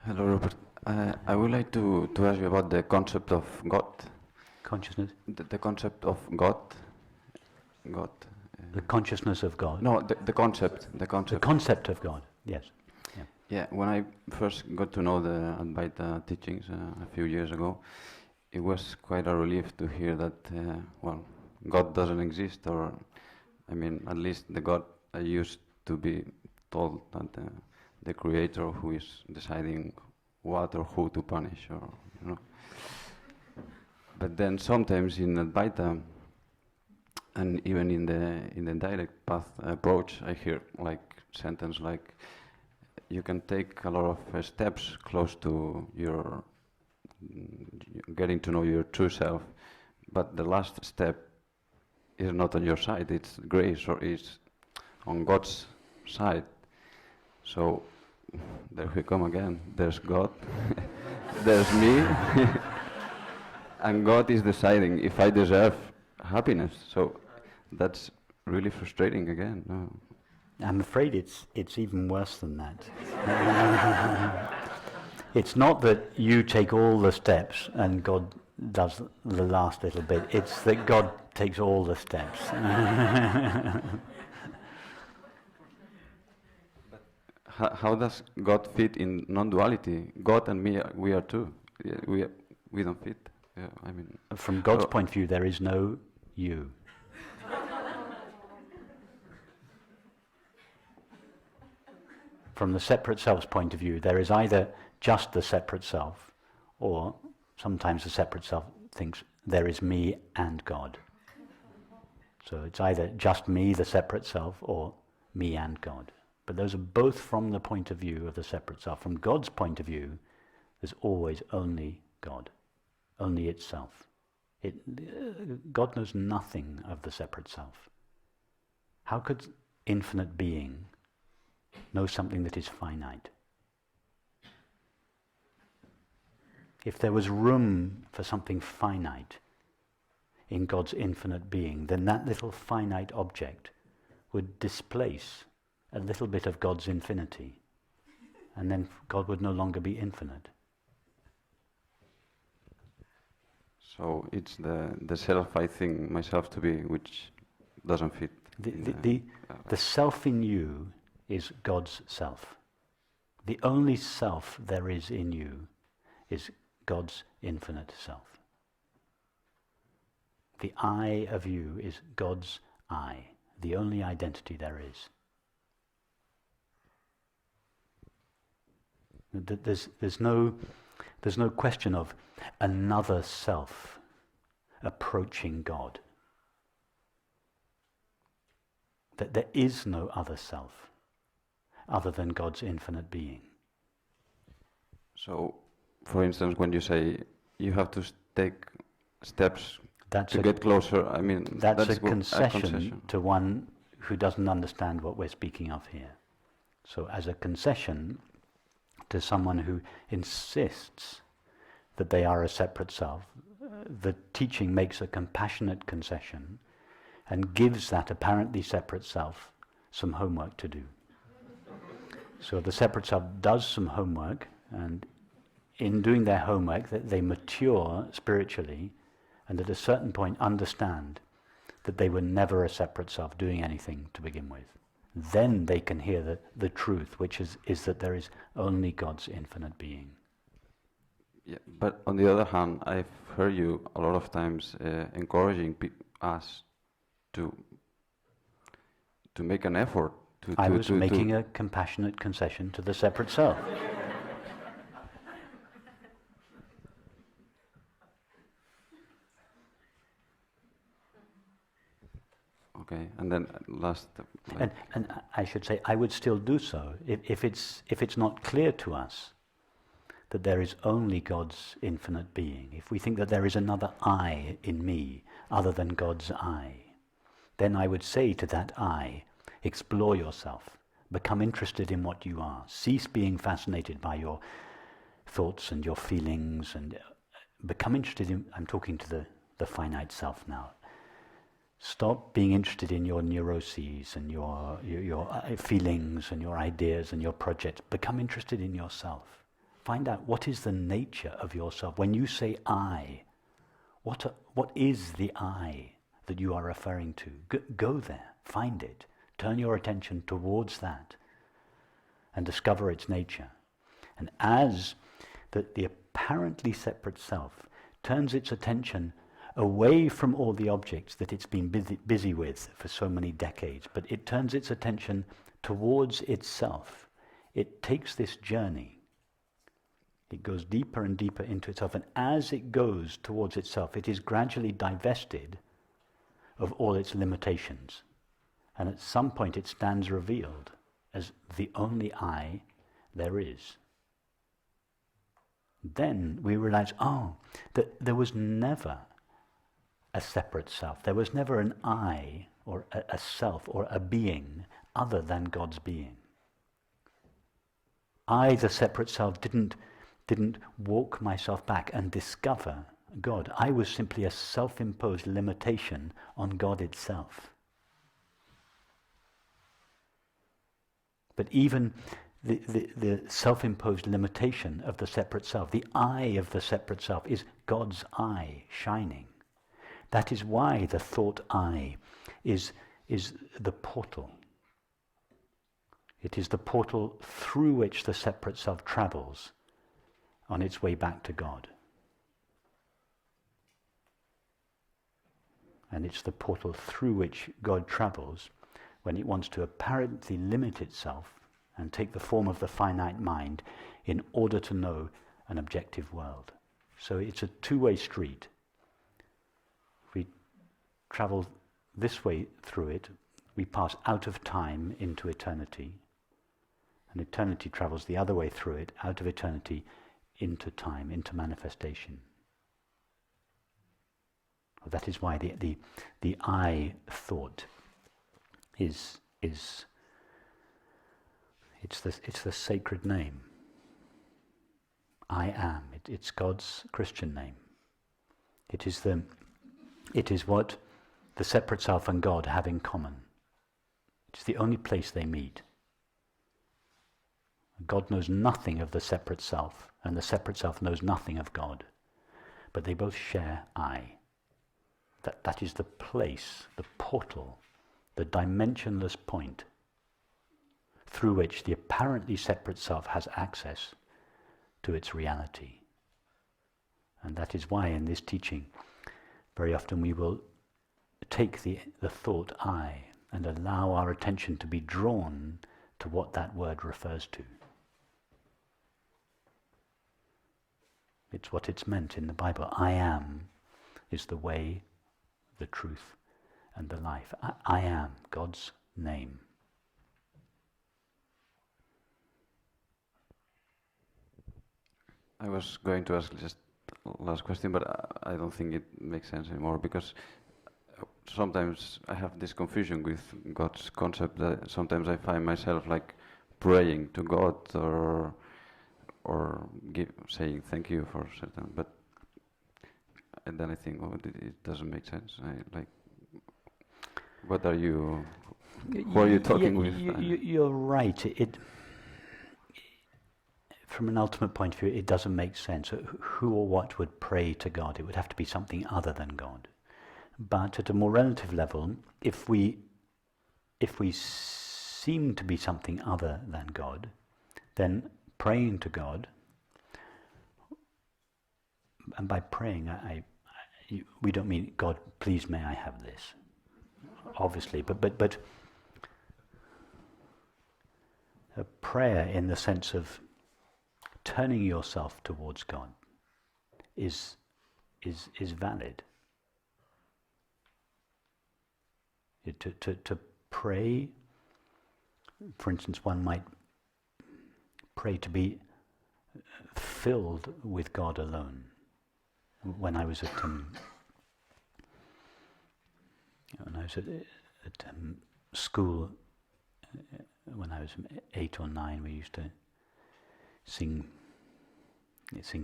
Hello, Rupert. I would like to ask you about the concept of God. Consciousness? The concept of God. God. The consciousness of God? No, the concept. The The concept. concept of God, yes. Yeah. Yeah, when I first got to know the Advaita teachings a few years ago, it was quite a relief to hear that, well, God doesn't exist, or, I mean, at least the God I used to be told that the Creator who is deciding what or who to punish, or, you know. But then sometimes in Advaita, and even in the direct path approach, I hear like sentence like, you can take a lot of steps close to your getting to know your true self, but the last step is not on your side, it's grace, or it's on God's side. So there we come again, there's God, there's me, and God is deciding if I deserve happiness. So that's really frustrating again. No. I'm afraid it's even worse than that. It's not that you take all the steps and God does the last little bit. It's that God takes all the steps. How does God fit in non-duality? God and me, we are two. Yeah, we don't fit. Yeah, I mean, From God's point of view, there is no you. From the separate self's point of view, there is either just the separate self, or sometimes the separate self thinks there is me and God. So it's either just me, the separate self, or me and God. But those are both from the point of view of the separate self. From God's point of view, there's always only God, only itself. God knows nothing of the separate self. How could infinite being know something that is finite? If there was room for something finite in God's infinite being, then that little finite object would displace a little bit of God's infinity, and then God would no longer be infinite. so it's the self I think myself to be, which doesn't fit. The self in you is God's self. The only self there is in you is God's infinite self. The I of you is God's I, the only identity there is. There's no question of another self approaching God. That there is no other self other than God's infinite being. So, for instance, when you say you have to take steps to get closer, I mean, that's a concession to one who doesn't understand what we're speaking of here. So as a concession to someone who insists that they are a separate self, the teaching makes a compassionate concession and gives that apparently separate self some homework to do. So the separate self does some homework, and in doing their homework they mature spiritually, and at a certain point understand that they were never a separate self doing anything to begin with. Then they can hear the truth, which is that there is only God's infinite being. Yeah, but on the other hand, I've heard you a lot of times encouraging us to make an effort. I was making a compassionate concession to the separate self. Okay, and then last. And I should say, I would still do so if it's not clear to us that there is only God's infinite being. If we think that there is another I in me other than God's I, then I would say to that I, explore yourself, become interested in what you are, cease being fascinated by your thoughts and your feelings, and become interested in, I'm talking to the finite self now. Stop being interested in your neuroses and your feelings and your ideas and your projects. Become interested in yourself. find out what is the nature of yourself. When you say I, what is the I that you are referring to? Go there, find it, turn your attention towards that and discover its nature. And as the apparently separate self turns its attention away from all the objects that it's been busy with for so many decades, but it turns its attention towards itself, it takes this journey. It goes deeper and deeper into itself, and as it goes towards itself, it is gradually divested of all its limitations. And at some point it stands revealed as the only I there is. Then we realize, that there was never a separate self. There was never an I, or a self, or a being other than God's being. I, the separate self, didn't walk myself back and discover God. I was simply a self-imposed limitation on God itself. But even the self-imposed limitation of the separate self, the I of the separate self, is God's eye shining. That is why the thought I is the portal. It is the portal through which the separate self travels on its way back to God. And it's the portal through which God travels when it wants to apparently limit itself and take the form of the finite mind in order to know an objective world. So it's a two-way street. If we travel this way through it, we pass out of time into eternity. And eternity travels the other way through it, out of eternity into time, into manifestation. That is why the I thought is it's the sacred name. I am. It's God's Christian name. It is what the separate self and God have in common. It's the only place they meet. God knows nothing of the separate self, and the separate self knows nothing of God. But they both share I. That is the place, the portal, the dimensionless point through which the apparently separate self has access to its reality. And that is why in this teaching, very often we will take the thought I and allow our attention to be drawn to what that word refers to. It's what it's meant in the Bible. I am is the way, the truth, and the life. I am God's name. I was going to ask just last question, but I don't think it makes sense anymore, because sometimes I have this confusion with God's concept that sometimes I find myself like praying to God or saying thank you for certain, and then I think, it doesn't make sense. What are you? Who are you talking with? You're right. From an ultimate point of view, it doesn't make sense. Who or what would pray to God? It would have to be something other than God. But at a more relative level, if we seem to be something other than God, then praying to God, and by praying, we don't mean, God, please may I have this, obviously, but a prayer in the sense of turning yourself towards God is valid. To pray, for instance, one might pray to be filled with God alone. When I was at school, when I was 8 or 9, we used to sing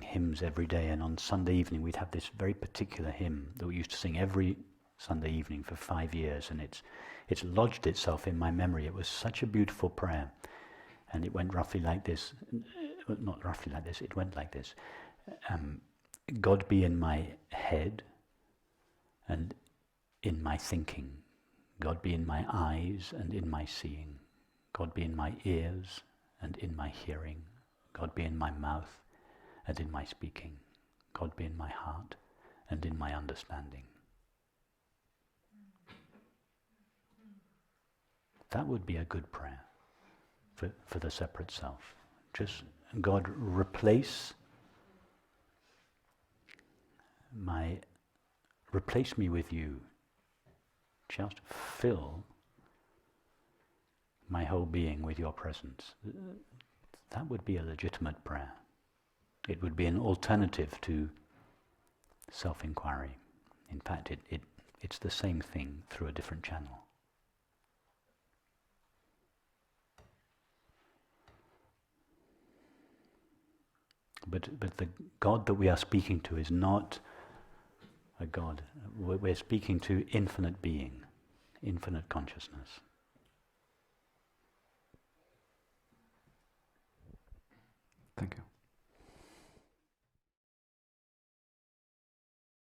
hymns every day, and on Sunday evening we'd have this very particular hymn that we used to sing every Sunday evening for 5 years, and it's lodged itself in my memory. It was such a beautiful prayer, and it went roughly like this: not roughly like this, it went like this. God be in my head and in my thinking. God be in my eyes and in my seeing. God be in my ears and in my hearing. God be in my mouth and in my speaking. God be in my heart and in my understanding. That would be a good prayer for the separate self. Just, God, replace me with you. Just fill my whole being with your presence. That would be a legitimate prayer. It would be an alternative to self-inquiry. In fact, it's the same thing through a different channel. But the God that we are speaking to is not a God. We're speaking to infinite being, infinite consciousness.